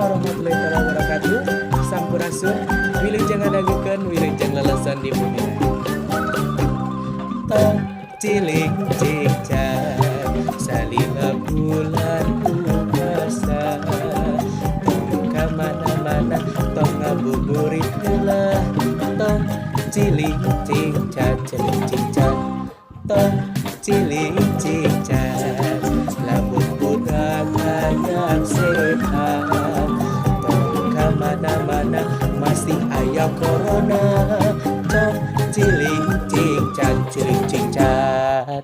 warahmatullahi wabarakatuh. Sampurasun, wilujeng ngadangukeun wilujeng lelesan di bumi. Tong ciling cicak salila bulan puasa. Tong kamana-mana tong ngabuburit heula. Tong ciling cicak ciling cicak. Tong ciling cicak lamun budak hayang sehat. Tong kamana-mana masih aya corona. Tong ciling cicak ciling cicak.